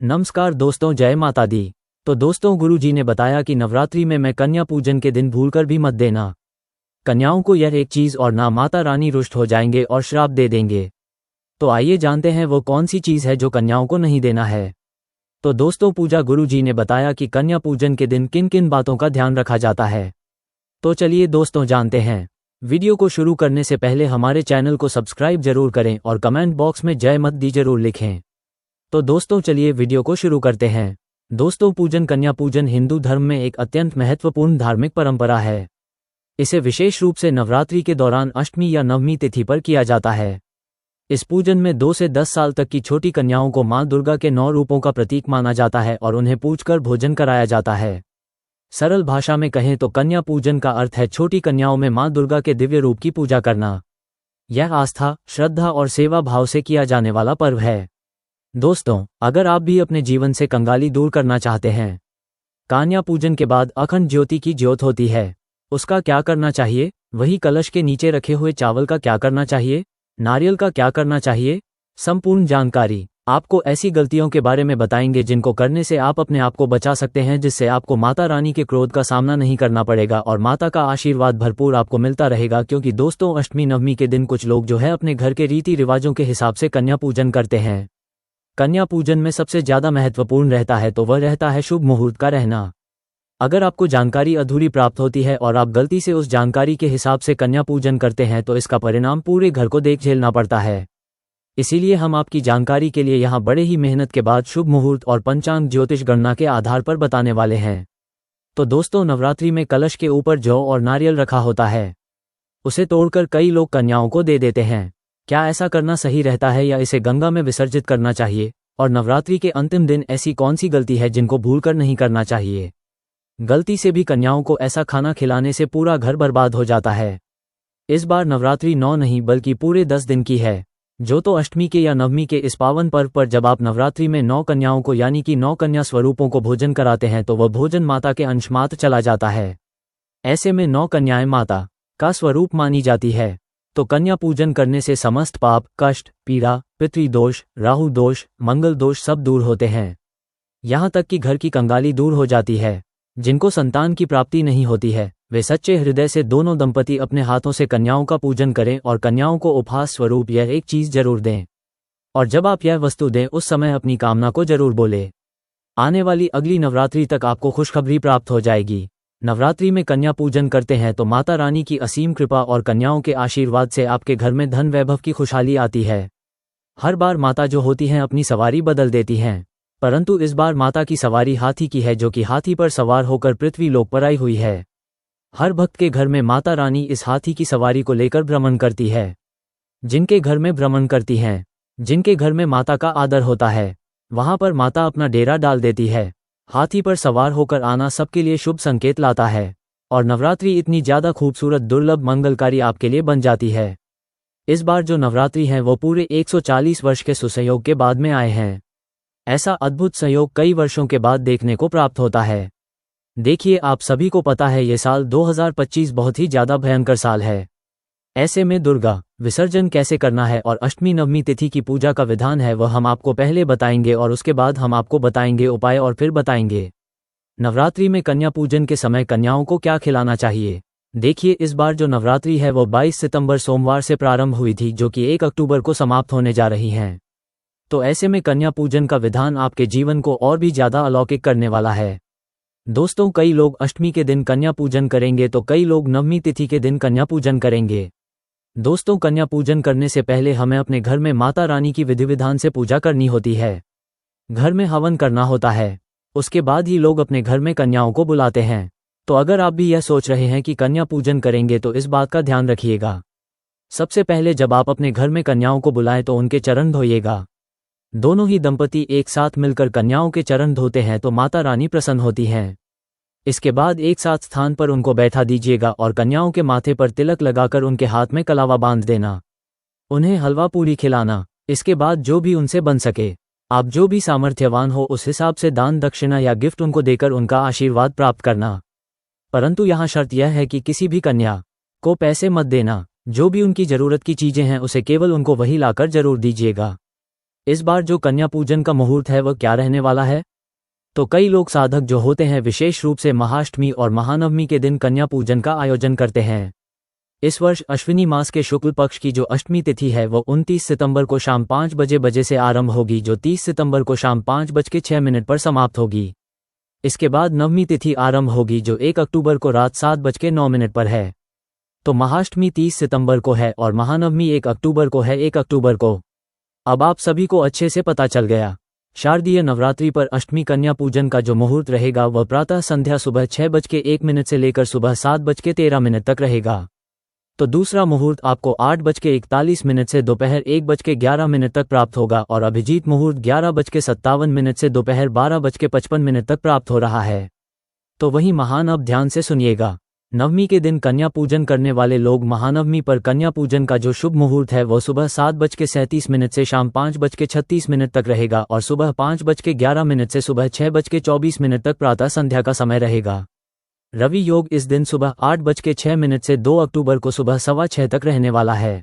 नमस्कार दोस्तों, जय माता दी। तो दोस्तों, गुरुजी ने बताया कि नवरात्रि में मैं कन्या पूजन के दिन भूलकर भी मत देना। कन्याओं को यह एक चीज और ना माता रानी रुष्ट हो जाएंगे और श्राप दे देंगे। तो आइए जानते हैं वो कौन सी चीज है जो कन्याओं को नहीं देना है। तो दोस्तों, पूजा गुरुजी ने बताया कि कन्या पूजन के दिन किन किन बातों का ध्यान रखा जाता है। तो चलिए दोस्तों जानते हैं। वीडियो को शुरू करने से पहले हमारे चैनल को सब्सक्राइब जरूर करें और कमेंट बॉक्स में जय माता दी जरूर लिखें। तो दोस्तों चलिए वीडियो को शुरू करते हैं। दोस्तों, कन्या पूजन हिंदू धर्म में एक अत्यंत महत्वपूर्ण धार्मिक परंपरा है। इसे विशेष रूप से नवरात्रि के दौरान अष्टमी या नवमी तिथि पर किया जाता है। इस पूजन में 2 से 10 साल तक की छोटी कन्याओं को मां दुर्गा के 9 रूपों का प्रतीक माना जाता है और उन्हें पूजकर भोजन कराया जाता है। सरल भाषा में कहें तो कन्या पूजन का अर्थ है छोटी कन्याओं में मां दुर्गा के दिव्य रूप की पूजा करना। यह आस्था, श्रद्धा और सेवा भाव से किया जाने वाला पर्व है। दोस्तों, अगर आप भी अपने जीवन से कंगाली दूर करना चाहते हैं, कन्या पूजन के बाद अखंड ज्योति की ज्योत होती है, उसका क्या करना चाहिए? वही कलश के नीचे रखे हुए चावल का क्या करना चाहिए? नारियल का क्या करना चाहिए? संपूर्ण जानकारी आपको ऐसी गलतियों के बारे में बताएंगे जिनको करने से आप अपने आप को बचा सकते हैं, जिससे आपको माता रानी के क्रोध का सामना नहीं करना पड़ेगा और माता का आशीर्वाद भरपूर आपको मिलता रहेगा। क्योंकि दोस्तों, अष्टमी नवमी के दिन कुछ लोग जो है अपने घर के रीति रिवाजों के हिसाब से कन्या पूजन करते हैं। कन्या पूजन में सबसे ज्यादा महत्वपूर्ण रहता है तो वह रहता है शुभ मुहूर्त का रहना। अगर आपको जानकारी अधूरी प्राप्त होती है और आप गलती से उस जानकारी के हिसाब से कन्या पूजन करते हैं तो इसका परिणाम पूरे घर को देख झेलना पड़ता है। इसीलिए हम आपकी जानकारी के लिए यहाँ बड़े ही मेहनत के बाद शुभ मुहूर्त और पंचांग ज्योतिष गणना के आधार पर बताने वाले हैं। तो दोस्तों, नवरात्रि में कलश के ऊपर जौ और नारियल रखा होता है, उसे तोड़कर कई लोग कन्याओं को दे देते हैं। क्या ऐसा करना सही रहता है या इसे गंगा में विसर्जित करना चाहिए? और नवरात्रि के अंतिम दिन ऐसी कौन सी गलती है जिनको भूलकर नहीं करना चाहिए? गलती से भी कन्याओं को ऐसा खाना खिलाने से पूरा घर बर्बाद हो जाता है। इस बार नवरात्रि 9 नहीं बल्कि पूरे 10 दिन की है, जो तो अष्टमी के या नवमी के इस पावन पर्व पर जब आप नवरात्रि में 9 कन्याओं को यानी कि 9 कन्या स्वरूपों को भोजन कराते हैं तो वह भोजन माता के अंश मात्र चला जाता है। ऐसे में 9 कन्याएं माता का स्वरूप मानी जाती है। तो कन्या पूजन करने से समस्त पाप, कष्ट, पीड़ा, पितृदोष, राहु दोष, मंगल दोष सब दूर होते हैं। यहाँ तक कि घर की कंगाली दूर हो जाती है। जिनको संतान की प्राप्ति नहीं होती है वे सच्चे हृदय से दोनों दंपति अपने हाथों से कन्याओं का पूजन करें और कन्याओं को उपहास स्वरूप यह एक चीज जरूर दें। और जब आप यह वस्तु दें उस समय अपनी कामना को जरूर बोले। आने वाली अगली नवरात्रि तक आपको खुशखबरी प्राप्त हो जाएगी। नवरात्रि में कन्या पूजन करते हैं तो माता रानी की असीम कृपा और कन्याओं के आशीर्वाद से आपके घर में धन वैभव की खुशहाली आती है। हर बार माता जो होती हैं अपनी सवारी बदल देती हैं, परंतु इस बार माता की सवारी हाथी की है, जो कि हाथी पर सवार होकर पृथ्वी लोक पर आई हुई है। हर भक्त के घर में माता रानी इस हाथी की सवारी को लेकर भ्रमण करती है। जिनके घर में भ्रमण करती हैं, जिनके घर में माता का आदर होता है, वहां पर माता अपना डेरा डाल देती है। हाथी पर सवार होकर आना सबके लिए शुभ संकेत लाता है और नवरात्रि इतनी ज्यादा खूबसूरत, दुर्लभ, मंगलकारी आपके लिए बन जाती है। इस बार जो नवरात्रि है वो पूरे 140 वर्ष के सुसंयोग के बाद में आए हैं। ऐसा अद्भुत संयोग कई वर्षों के बाद देखने को प्राप्त होता है। देखिए, आप सभी को पता है ये साल 2025 बहुत ही ज्यादा भयंकर साल है। ऐसे में दुर्गा विसर्जन कैसे करना है और अष्टमी नवमी तिथि की पूजा का विधान है वह हम आपको पहले बताएंगे और उसके बाद हम आपको बताएंगे उपाय और फिर बताएंगे नवरात्रि में कन्या पूजन के समय कन्याओं को क्या खिलाना चाहिए। देखिए, इस बार जो नवरात्रि है वो 22 सितंबर सोमवार से प्रारंभ हुई थी, जो कि 1 अक्टूबर को समाप्त होने जा रही हैं। तो ऐसे में कन्या पूजन का विधान आपके जीवन को और भी ज्यादा अलौकिक करने वाला है। दोस्तों, कई लोग अष्टमी के दिन कन्या पूजन करेंगे तो कई लोग नवमी तिथि के दिन कन्या पूजन करेंगे। दोस्तों, कन्या पूजन करने से पहले हमें अपने घर में माता रानी की विधि विधान से पूजा करनी होती है। घर में हवन करना होता है, उसके बाद ही लोग अपने घर में कन्याओं को बुलाते हैं। तो अगर आप भी यह सोच रहे हैं कि कन्या पूजन करेंगे तो इस बात का ध्यान रखिएगा। सबसे पहले जब आप अपने घर में कन्याओं को बुलाएं तो उनके चरण धोइएगा। दोनों ही दंपति एक साथ मिलकर कन्याओं के चरण धोते हैं तो माता रानी प्रसन्न होती हैं। इसके बाद एक साथ स्थान पर उनको बैठा दीजिएगा और कन्याओं के माथे पर तिलक लगाकर उनके हाथ में कलावा बांध देना। उन्हें हलवा पूरी खिलाना। इसके बाद जो भी उनसे बन सके, आप जो भी सामर्थ्यवान हो उस हिसाब से दान, दक्षिणा या गिफ्ट उनको देकर उनका आशीर्वाद प्राप्त करना। परंतु यहाँ शर्त यह है कि किसी भी कन्या को पैसे मत देना। जो भी उनकी जरूरत की चीजें हैं उसे केवल उनको वही लाकर जरूर दीजिएगा। इस बार जो कन्या पूजन का मुहूर्त है वह क्या रहने वाला है? तो कई लोग साधक जो होते हैं विशेष रूप से महाअष्टमी और महानवमी के दिन कन्या पूजन का आयोजन करते हैं। इस वर्ष अश्विनी मास के शुक्ल पक्ष की जो अष्टमी तिथि है वो 29 सितंबर को शाम 5 बजे से आरंभ होगी, जो 30 सितंबर को शाम 5:06 पर समाप्त होगी। इसके बाद नवमी तिथि आरंभ होगी जो 1 अक्टूबर को रात 7:09 पर है। तो महाअष्टमी 30 सितंबर को है और महानवमी 1 अक्टूबर को है। 1 अक्टूबर को अब आप सभी को अच्छे से पता चल गया। शारदीय नवरात्रि पर अष्टमी कन्या पूजन का जो मुहूर्त रहेगा वह प्रातः संध्या सुबह 6:01 से लेकर सुबह 7:13 तक रहेगा। तो दूसरा मुहूर्त आपको 8:41 से दोपहर 1:11 तक प्राप्त होगा और अभिजीत मुहूर्त 11:57 से दोपहर 12:55 तक प्राप्त हो रहा है। तो वही महान अब ध्यान से सुनिएगा। नवमी के दिन कन्या पूजन करने वाले लोग महानवमी पर कन्या पूजन का जो शुभ मुहूर्त है वह सुबह 7:37 से शाम 5:36 तक रहेगा और सुबह 5:11 से सुबह 6:24 तक प्रातः संध्या का समय रहेगा। रवि योग इस दिन सुबह 8:06 से 2 अक्टूबर को सुबह 6:15 तक रहने वाला है।